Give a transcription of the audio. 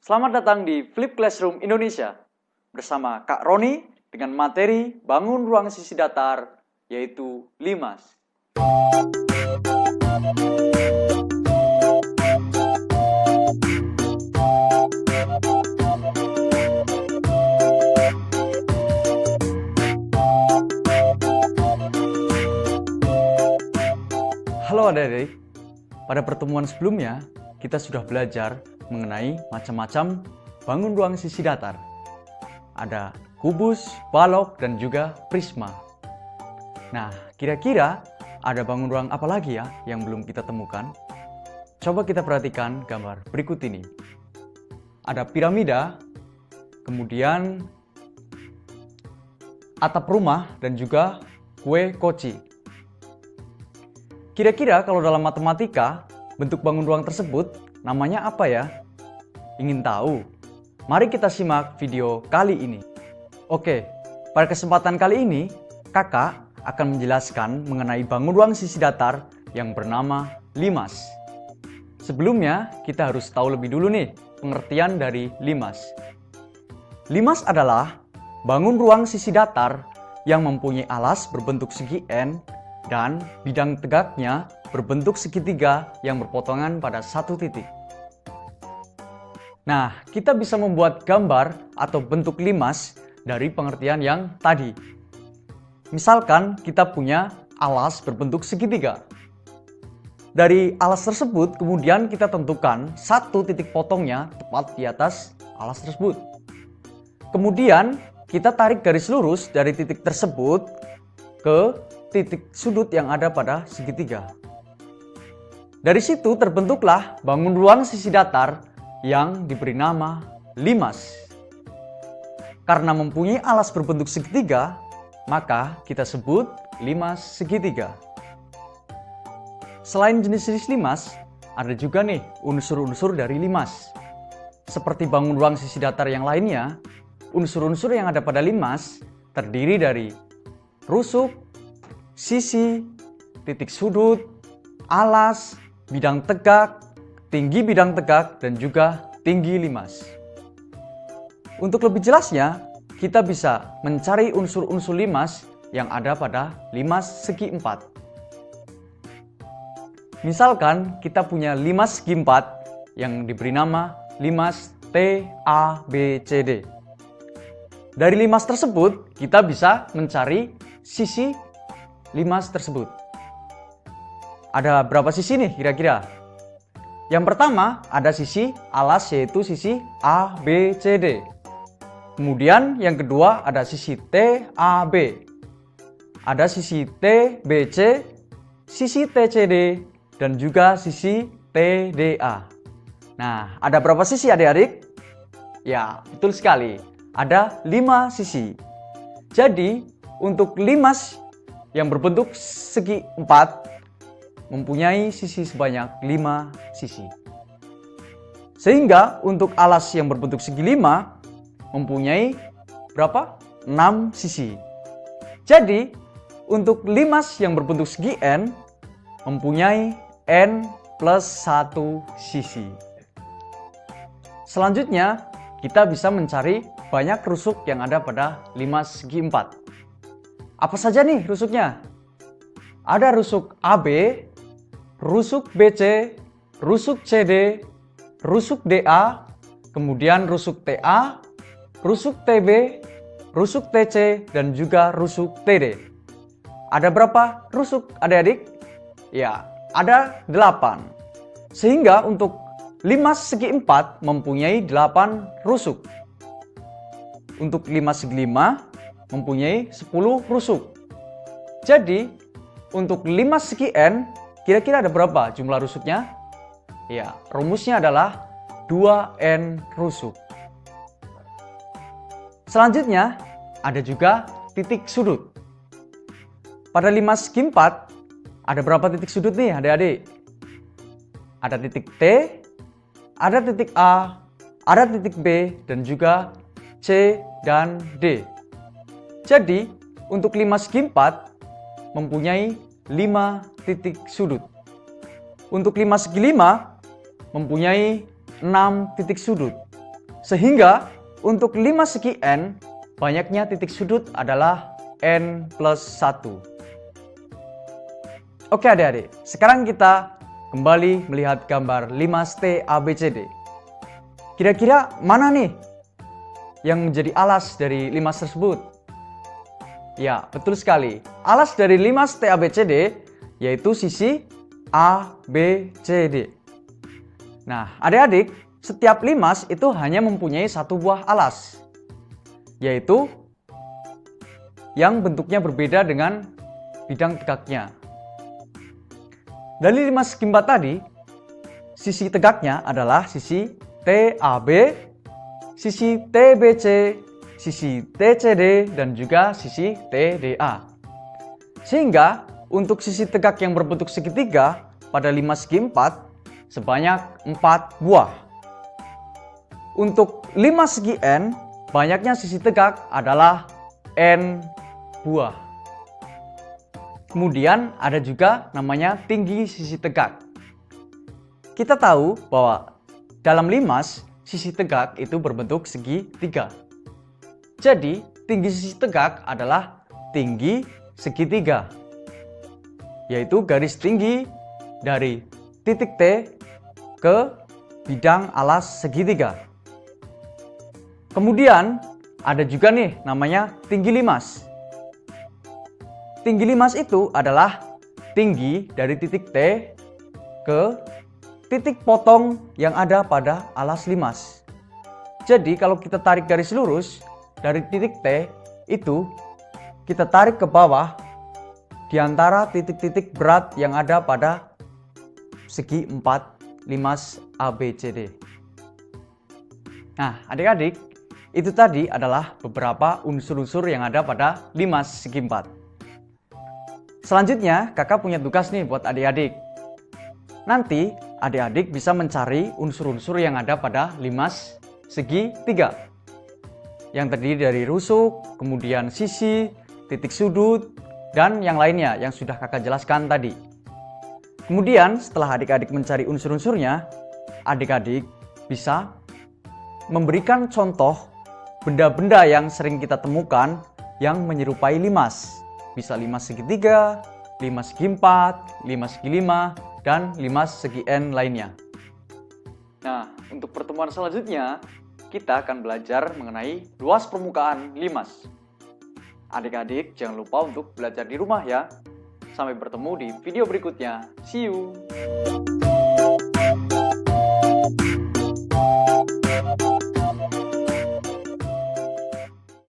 Selamat datang di Flip Classroom Indonesia bersama Kak Roni dengan materi bangun ruang sisi datar yaitu LIMAS. Halo adik-adik, pada pertemuan sebelumnya kita sudah belajar mengenai macam-macam bangun ruang sisi datar. Ada kubus, balok, dan juga prisma. Nah, kira-kira ada bangun ruang apa lagi ya yang belum kita temukan? Coba kita perhatikan gambar berikut ini. Ada piramida, kemudian atap rumah, dan juga kue koci. Kira-kira kalau dalam matematika, bentuk bangun ruang tersebut namanya apa ya? Ingin tahu? Mari kita simak video kali ini. Oke, pada kesempatan kali ini, kakak akan menjelaskan mengenai bangun ruang sisi datar yang bernama LIMAS. Sebelumnya, kita harus tahu lebih dulu nih pengertian dari LIMAS. LIMAS adalah bangun ruang sisi datar yang mempunyai alas berbentuk segi N dan bidang tegaknya berbentuk segitiga yang berpotongan pada satu titik. Nah, kita bisa membuat gambar atau bentuk LIMAS dari pengertian yang tadi. Misalkan kita punya alas berbentuk segitiga. Dari alas tersebut kemudian kita tentukan satu titik potongnya tepat di atas alas tersebut. Kemudian kita tarik garis lurus dari titik tersebut ke titik sudut yang ada pada segitiga. Dari situ terbentuklah bangun ruang sisi datar yang diberi nama LIMAS. Karena mempunyai alas berbentuk segitiga, maka kita sebut LIMAS segitiga. Selain jenis-jenis LIMAS, ada juga nih unsur-unsur dari LIMAS. Seperti bangun ruang sisi datar yang lainnya, unsur-unsur yang ada pada LIMAS terdiri dari rusuk, sisi, titik sudut, alas, bidang tegak, tinggi bidang tegak, dan juga tinggi LIMAS. Untuk lebih jelasnya, kita bisa mencari unsur-unsur LIMAS yang ada pada LIMAS segi 4. Misalkan kita punya LIMAS segi 4 yang diberi nama LIMAS TABCD. Dari LIMAS tersebut, kita bisa mencari sisi LIMAS tersebut. Ada berapa sisi nih kira-kira? Yang pertama ada sisi alas yaitu sisi ABCD. Kemudian yang kedua ada sisi TAB. Ada sisi TBC, sisi TCD, dan juga sisi TDA. Nah, ada berapa sisi adik-adik? Ya, betul sekali. Ada 5 sisi. Jadi, untuk LIMAS yang berbentuk segi 4 mempunyai sisi sebanyak 5 sisi. Sehingga untuk alas yang berbentuk segi 5 mempunyai berapa? 6 sisi. Jadi untuk LIMAS yang berbentuk segi N mempunyai N plus 1 sisi. Selanjutnya kita bisa mencari banyak rusuk yang ada pada LIMAS segi 4. Apa saja nih rusuknya? Ada rusuk AB, rusuk BC, rusuk CD, rusuk DA, kemudian rusuk TA, rusuk TB, rusuk TC, dan juga rusuk TD. Ada berapa rusuk adik-adik? Ya, ada 8. Sehingga untuk LIMAS segi 4 mempunyai 8 rusuk. Untuk LIMAS segi 5 mempunyai 10 rusuk. Jadi, untuk LIMAS segi N, kira-kira ada berapa jumlah rusuknya? Ya, rumusnya adalah 2N rusuk. Selanjutnya, ada juga titik sudut. Pada LIMAS segi 4, ada berapa titik sudut nih adik-adik? Ada titik T, ada titik A, ada titik B, dan juga C dan D. Jadi, untuk LIMAS segi 4 mempunyai 5 titik sudut. Untuk LIMAS segi 5 mempunyai 6 titik sudut. Sehingga untuk 5 segi n, banyaknya titik sudut adalah n plus 1. Oke adik-adik, sekarang kita kembali melihat gambar 5T ABCD. Kira-kira mana nih yang menjadi alas dari 5 tersebut? Ya, betul sekali. Alas dari 5T ABCD yaitu sisi ABCD. Nah, adik-adik, setiap limas itu hanya mempunyai satu buah alas, yaitu yang bentuknya berbeda dengan bidang tegaknya. Dari 5 segi 4 tadi, sisi tegaknya adalah sisi TAB, sisi TBC, sisi TCD, dan juga sisi TDA. Sehingga untuk sisi tegak yang berbentuk segitiga pada 5 segi 4 sebanyak 4 buah. Untuk 5 segi n, banyaknya sisi tegak adalah n buah. Kemudian ada juga namanya tinggi sisi tegak. Kita tahu bahwa dalam limas, sisi tegak itu berbentuk segitiga. Jadi, tinggi sisi tegak adalah tinggi segitiga, yaitu garis tinggi dari titik T ke bidang alas segitiga. Kemudian, ada juga nih namanya tinggi limas. Tinggi limas itu adalah tinggi dari titik T ke titik potong yang ada pada alas limas. Jadi kalau kita tarik garis lurus dari titik T itu, kita tarik ke bawah di antara titik-titik berat yang ada pada segi 4 limas ABCD. Nah, adik-adik, itu tadi adalah beberapa unsur-unsur yang ada pada limas segi 4. Selanjutnya, kakak punya tugas nih buat adik-adik. Nanti, adik-adik bisa mencari unsur-unsur yang ada pada limas segi 3. Yang terdiri dari rusuk, kemudian sisi, titik sudut, dan yang lainnya yang sudah kakak jelaskan tadi. Kemudian, setelah adik-adik mencari unsur-unsurnya, adik-adik bisa memberikan contoh benda-benda yang sering kita temukan yang menyerupai limas. Bisa limas segitiga, limas segi 4, limas segi 5, dan limas segi n lainnya. Nah, untuk pertemuan selanjutnya, kita akan belajar mengenai luas permukaan limas. Adik-adik jangan lupa untuk belajar di rumah ya. Sampai bertemu di video berikutnya. See you!